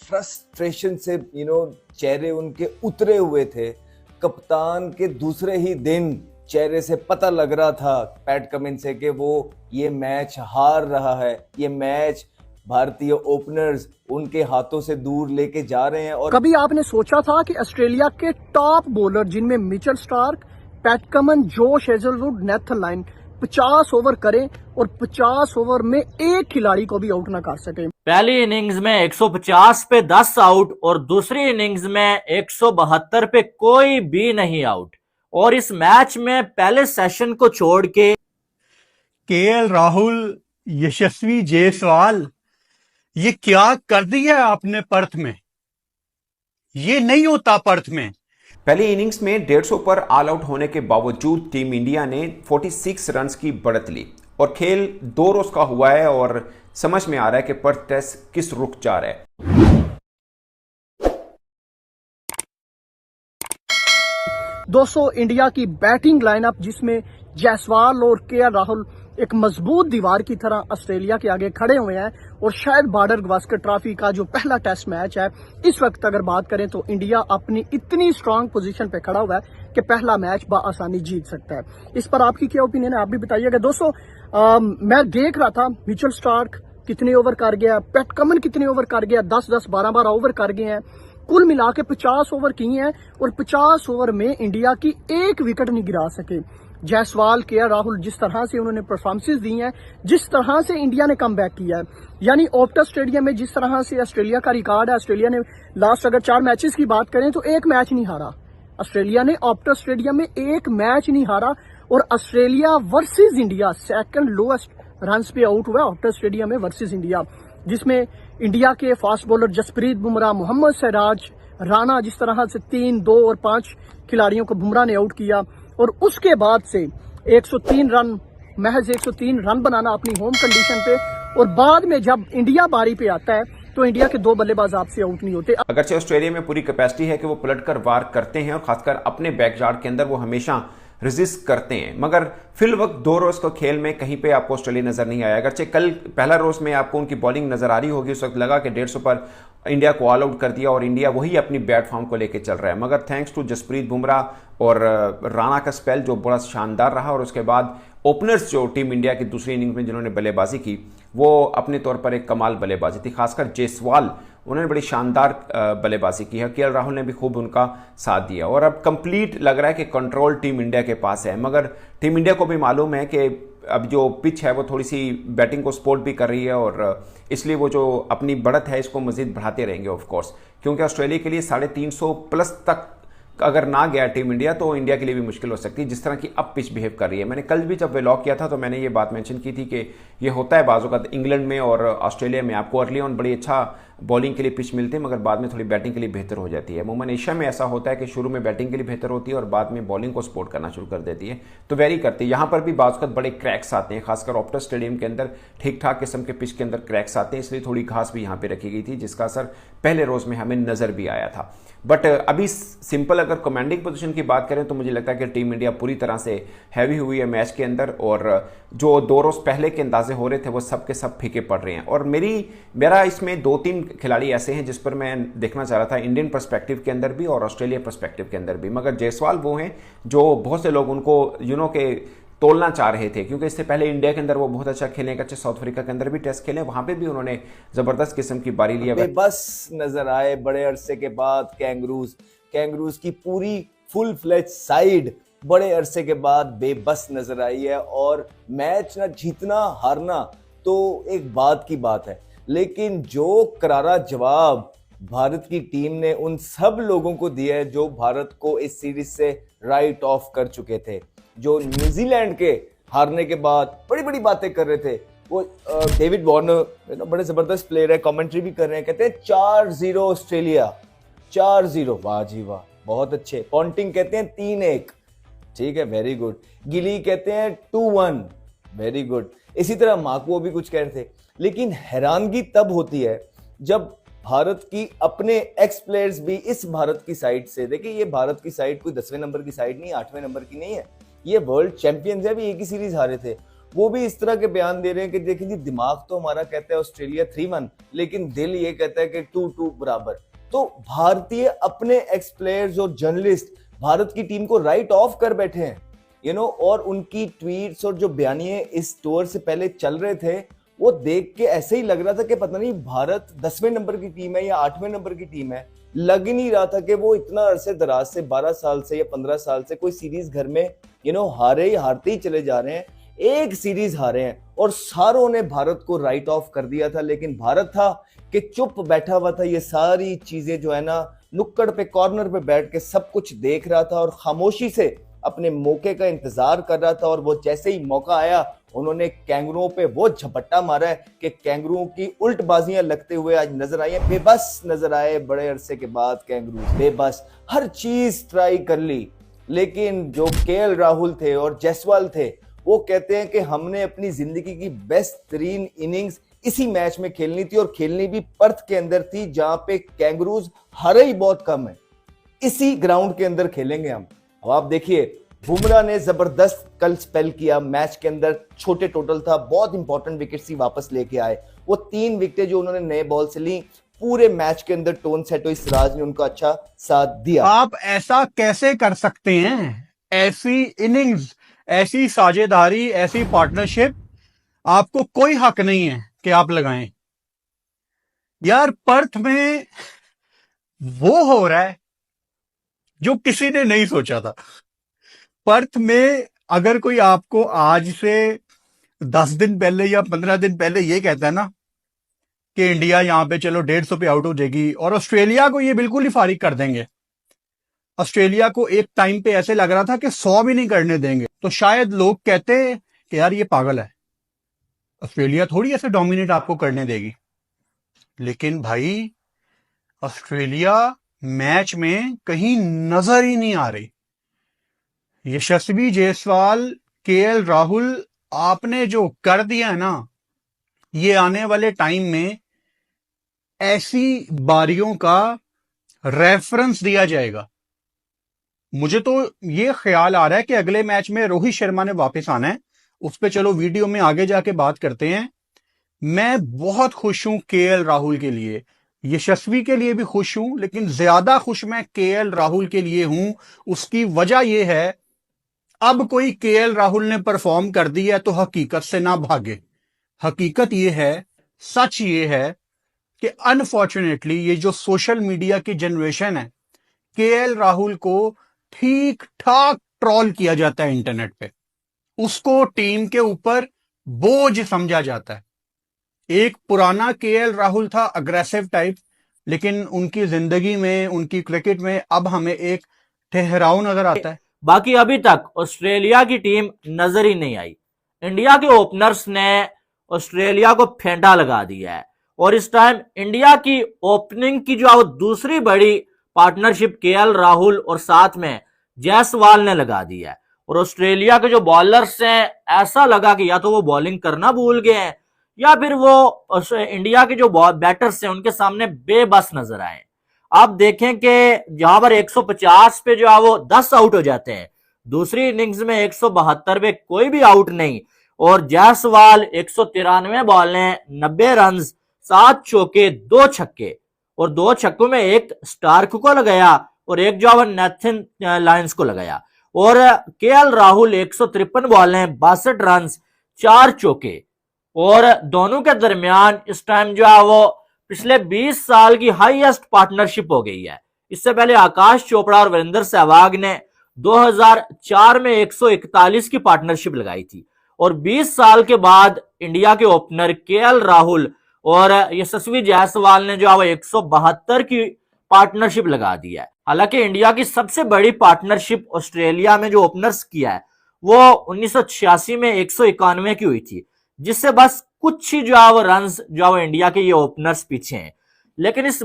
Frustration से चेहरे उनके उतरे हुए थे। कप्तान के दूसरे ही दिन चेहरे से पता लग रहा था पैट कमिंस से कि वो ये मैच हार रहा है, ये मैच भारतीय ओपनर्स उनके हाथों से दूर लेके जा रहे हैं। और कभी आपने सोचा था कि ऑस्ट्रेलिया के टॉप बॉलर जिनमें Mitchell Starc, PAT Cummins, Josh Hazlewood, Nathan Lyon 50 over करें और 50 ओवर में एक खिलाड़ी को भी आउट ना कर सके। पहली इनिंग्स में 150 पे 10 आउट और दूसरी इनिंग्स में 172 पे कोई भी नहीं आउट। और इस मैच में पहले सेशन को छोड़ के केएल राहुल, यशस्वी जायसवाल, ये क्या कर दिया आपने पर्थ में? ये नहीं होता पर्थ में। पहली इनिंग्स में 150 पर ऑल आउट होने के बावजूद टीम इंडिया ने 46 रन्स की बढ़त ली और खेल 2 रोज का हुआ है और समझ में आ रहा है कि पर्थ टेस्ट किस रुख जा रहा है। दोस्तों, इंडिया की बैटिंग लाइनअप जिसमें जायसवाल और केएल राहुल एक मजबूत दीवार की तरह ऑस्ट्रेलिया के आगे खड़े हुए हैं और शायद बॉर्डर गावस्कर ट्रॉफी का जो पहला टेस्ट मैच है इस वक्त अगर बात करें तो इंडिया अपनी इतनी स्ट्रांग पोजीशन पे खड़ा हुआ है कि पहला मैच बआसानी जीत सकता है। इस पर आपकी क्या ओपिनियन है, आप भी बताइएगा। दोस्तों, मैं देख रहा था मिचेल स्टार्क कितने ओवर कर गया, पैट कमिंस कितने ओवर कर गया, 10-10, 12-12 ओवर कर गए हैं। कुल मिला के 50 ओवर किए हैं और 50 ओवर में इंडिया की एक विकेट नहीं गिरा सके। जायसवाल, केएल राहुल जिस तरह से उन्होंने परफॉर्मेंसेस दी हैं, जिस तरह से इंडिया ने कम बैक किया है, यानी ऑप्टा स्टेडियम में जिस तरह से ऑस्ट्रेलिया का रिकॉर्ड है, ऑस्ट्रेलिया ने लास्ट अगर 4 मैचेस की बात करें तो एक मैच नहीं हारा। ऑस्ट्रेलिया ने ऑप्टा स्टेडियम में एक मैच नहीं हारा और Australia versus India second lowest run पे आउट हुआ ऑप्टा स्टेडियम में वर्सेज इंडिया, जिसमें इंडिया के फास्ट बॉलर जसप्रीत बुमराह, मोहम्मद सिराज, राणा जिस तरह से 3, 2 और 5 खिलाड़ियों को बुमराह ने आउट किया और उसके बाद से 103 रन, महज 103 रन बनाना अपनी होम कंडीशन पे। और बाद में जब इंडिया बारी पे आता है तो इंडिया के 2 बल्लेबाज आपसे आउट नहीं होते। अगरचे ऑस्ट्रेलिया में पूरी कैपेसिटी है कि वो पलटकर वार करते हैं और खासकर अपने बैकयार्ड के अंदर वो हमेशा रेजिस्ट करते हैं, मगर फिल वक्त 2 रोज का खेल में कहीं पे आपको ऑस्ट्रेलिया नजर नहीं आया। अगरचे कल पहला रोज में आपको उनकी बॉलिंग नजर आ रही होगी, उस वक्त लगा कि 150 पर इंडिया को ऑल आउट कर दिया और इंडिया वही अपनी बैट फॉर्म को लेकर चल रहा है, मगर थैंक्स टू जसप्रीत बुमराह और राणा का स्पेल जो बड़ा शानदार रहा और उसके बाद ओपनर्स जो टीम इंडिया की दूसरी इनिंग्स में जिन्होंने बल्लेबाजी की वो अपने तौर पर एक कमाल बल्लेबाजी थी। खासकर जायसवाल, उन्होंने बड़ी शानदार बल्लेबाजी की है। केएल राहुल ने भी खूब उनका साथ दिया और अब कंप्लीट लग रहा है कि कंट्रोल टीम इंडिया के पास है, मगर टीम इंडिया को भी मालूम है कि अब जो पिच है वो थोड़ी सी बैटिंग को सपोर्ट भी कर रही है और इसलिए वो जो अपनी बढ़त है इसको मजीद बढ़ाते रहेंगे ऑफ कोर्स, क्योंकि ऑस्ट्रेलिया के लिए 350 प्लस तक अगर ना गया टीम इंडिया तो इंडिया के लिए भी मुश्किल हो सकती है जिस तरह की अब पिच बिहेव कर रही है। मैंने कल भी जब व्लॉग किया था तो मैंने ये बात मेंशन की थी कि ये होता है बाजू का इंग्लैंड में और ऑस्ट्रेलिया में आपको अर्ली ऑन बड़ी अच्छा बॉलिंग के लिए पिच मिलते हैं मगर बाद में थोड़ी बैटिंग के लिए बेहतर हो जाती है। अमूमन एशिया में ऐसा होता है कि शुरू में बैटिंग के लिए बेहतर होती है और बाद में बॉलिंग को सपोर्ट करना शुरू कर देती है, तो वेरी करती है। यहाँ पर भी बाजू बड़े क्रैक्स आते हैं, खासकर ऑप्टा स्टेडियम के अंदर ठीक ठाक किस्म के पिच के अंदर क्रैक्स आते हैं, इसलिए थोड़ी घास भी यहाँ पे रखी गई थी जिसका असर पहले रोज में हमें नजर भी आया था। बट अभी सिंपल अगर कमांडिंग पोजीशन की बात करें तो मुझे लगता है कि टीम इंडिया पूरी तरह से हैवी हुई है मैच के अंदर और जो 2 रोज पहले के अंदाजे हो रहे थे वो सब के सब फीके पड़ रहे हैं। और मेरा इसमें 2-3 खिलाड़ी ऐसे हैं जिस पर मैं देखना चाह रहा था इंडियन पर्सपेक्टिव के अंदर भी और ऑस्ट्रेलिया पर्सपेक्टिव के अंदर भी, मगर जायसवाल वो हैं जो बहुत से लोग उनको के तोलना चाह रहे थे, क्योंकि इससे पहले इंडिया के अंदर वो बहुत अच्छा खेले, अच्छे साउथ अफ्रीका के अंदर भी टेस्ट खेले, वहां पे भी उन्होंने जबरदस्त किस्म की बारी लिया। बस नजर आए बड़े अरसे के बाद कैंगरूज की पूरी फुल फ्लेज साइड बड़े अरसे के बाद बेबस नजर आई है और मैच ना जीतना हारना तो एक बात की बात है, लेकिन जो करारा जवाब भारत की टीम ने उन सब लोगों को दिया है जो भारत को इस सीरीज से राइट ऑफ कर चुके थे, जो न्यूजीलैंड के हारने के बाद बड़ी बड़ी बातें कर रहे थे। वो डेविड वार्नर बड़े जबरदस्त प्लेयर है, कमेंट्री भी कर रहे हैं, कहते हैं 4-0 ऑस्ट्रेलिया, 4-0, वाह जी वाह, बहुत अच्छे। पॉन्टिंग कहते हैं 3-1, ठीक है, वेरी गुड। गिली कहते हैं 2-1, वेरी गुड। इसी तरह मार्को भी कुछ कह रहे थे, लेकिन हैरानगी तब होती है जब भारत की अपने एक्स प्लेयर्स भी इस भारत की साइड से, देखिए ये भारत की साइड कोई 10वें नंबर की साइड नहीं, 8वें नंबर की नहीं है, ये वर्ल्ड चैंपियंस है, भी एक ही सीरीज हारे थे, वो भी इस तरह के बयान दे रहे हैं कि देखिए जी, दिमाग तो हमारा कहता है ऑस्ट्रेलिया 3-1, लेकिन दिल ये कहता है कि 2-2 बराबर। तो भारतीय अपने एक्स प्लेयर्स और जर्नलिस्ट भारत की टीम को राइट ऑफ कर बैठे हैं, और उनकी ट्वीट्स और जो बयानिए इस टूर से पहले चल रहे थे, वो देख के ऐसे ही लग रहा था कि पता नहीं भारत 10वें नंबर की टीम है या 8वें नंबर की टीम है। लग ही नहीं रहा था कि वो इतना अरसे दराज से 12 साल से या 15 साल से कोई सीरीज घर में हारते ही चले जा रहे हैं। एक सीरीज हारे हैं और सारों ने भारत को राइट ऑफ कर दिया था, लेकिन भारत था कि चुप बैठा हुआ था, ये सारी चीजें जो है ना नुक्कड़ पे कॉर्नर पे बैठ के सब कुछ देख रहा था और खामोशी से अपने मौके का इंतजार कर रहा था। और वो जैसे ही मौका आया, उन्होंने कैंगरुओं पे वो झपट्टा मारा है कि कैंगरुओं की उल्टबाजियां लगते हुए आज नजर आई है। बेबस नजर आए बड़े अरसे के बाद कैंगरू, बेबस हर चीज ट्राई कर ली, लेकिन जो केएल राहुल थे और जायसवाल थे, वो कहते हैं कि हमने अपनी जिंदगी की बेस्ट तरीन इनिंग्स इसी मैच में खेलनी थी, और खेलनी भी पर्थ के अंदर थी, जहां पे कैंगरूज हारे ही बहुत कम है। इसी ग्राउंड के अंदर खेलेंगे हम। अब आप देखिए, बुमराह ने जबरदस्त कल स्पेल किया मैच के अंदर, छोटे टोटल था, बहुत इंपॉर्टेंट विकेट ही वापस लेके आए। वो 3 विकेटें जो उन्होंने नए बॉल से ली, पूरे मैच के अंदर टोन सेट हुई, सिराज ने उनका अच्छा साथ दिया। आप ऐसा कैसे कर सकते हैं? ऐसी इनिंग्स, ऐसी साझेदारी, ऐसी पार्टनरशिप आपको कोई हक नहीं है कि आप लगाएं। यार, पर्थ में वो हो रहा है जो किसी ने नहीं सोचा था। पर्थ में अगर कोई आपको आज से 10 दिन पहले या 15 दिन पहले ये कहता है ना कि इंडिया यहां पे चलो 150 पे आउट हो जाएगी और ऑस्ट्रेलिया को ये बिल्कुल ही फारिग कर देंगे, ऑस्ट्रेलिया को एक टाइम पे ऐसे लग रहा था कि 100 भी नहीं करने देंगे, तो शायद लोग कहते कि यार ये पागल है, ऑस्ट्रेलिया थोड़ी ऐसे डोमिनेट आपको करने देगी। लेकिन भाई, ऑस्ट्रेलिया मैच में कहीं नजर ही नहीं आ रही। यशस्वी जायसवाल, केएल राहुल, आपने जो कर दिया है ना, ये आने वाले टाइम में ऐसी बारियों का रेफरेंस दिया जाएगा। मुझे तो ये ख्याल आ रहा है कि अगले मैच में रोहित शर्मा ने वापस आना है, उस पर चलो वीडियो में आगे जाके बात करते हैं। मैं बहुत खुश हूं केएल राहुल के लिए, यशस्वी के लिए भी खुश हूं, लेकिन ज्यादा खुश मैं केएल राहुल के लिए हूं। उसकी वजह यह है, अब कोई केएल राहुल ने परफॉर्म कर दी है तो हकीकत से ना भागे। हकीकत यह है, सच ये है कि अनफॉर्चुनेटली ये जो सोशल मीडिया की जनरेशन है, केएल राहुल को ठीक ठाक ट्रोल किया जाता है इंटरनेट पे, उसको टीम के ऊपर बोझ समझा जाता है। एक पुराना केएल राहुल था, अग्रेसिव टाइप, लेकिन उनकी जिंदगी में, उनकी क्रिकेट में अब हमें एक ठहराव नजर आता है। बाकी अभी तक ऑस्ट्रेलिया की टीम नजर ही नहीं आई। इंडिया के ओपनर्स ने ऑस्ट्रेलिया को फेंटा लगा दिया है, और इस टाइम इंडिया की ओपनिंग की जो दूसरी बड़ी पार्टनरशिप केएल राहुल और साथ में जायसवाल ने लगा दिया है। और ऑस्ट्रेलिया के जो बॉलर्स हैं, ऐसा लगा कि या तो वो बॉलिंग करना भूल गए हैं या फिर वो इंडिया के जो बैटर्स हैं उनके सामने बेबस नजर आए। आप देखें कि जहां पर 150 पे जो है वो 10 आउट हो जाते हैं, दूसरी इनिंग्स में 172 पे कोई भी आउट नहीं, और जायसवाल 193 बॉलें, 90 रन, 7 चौके, 2 छक्के, और 2 छक्कों में एक स्टार्क को लगाया और एक जो नेथन लायंस को लगाया। और केएल राहुल 153 बॉलें, 62 रन, 4 चौके, और दोनों के दरमियान इस टाइम जो है वो पिछले 20 साल की हाईएस्ट पार्टनरशिप हो गई है। इससे पहले आकाश चोपड़ा और वीरेंद्र सहवाग ने 2004 में 141 की पार्टनरशिप लगाई थी, और 20 साल के बाद इंडिया के ओपनर केएल राहुल और यशस्वी जायसवाल ने जो है 172 की पार्टनरशिप लगा दी है। हालांकि इंडिया की सबसे बड़ी पार्टनरशिप ऑस्ट्रेलिया में जो ओपनर्स किया है वो 1986 में 191 की हुई थी, जिससे बस कुछ ही जो है वो रन जो है इंडिया के ये ओपनर्स पीछे हैं। लेकिन इस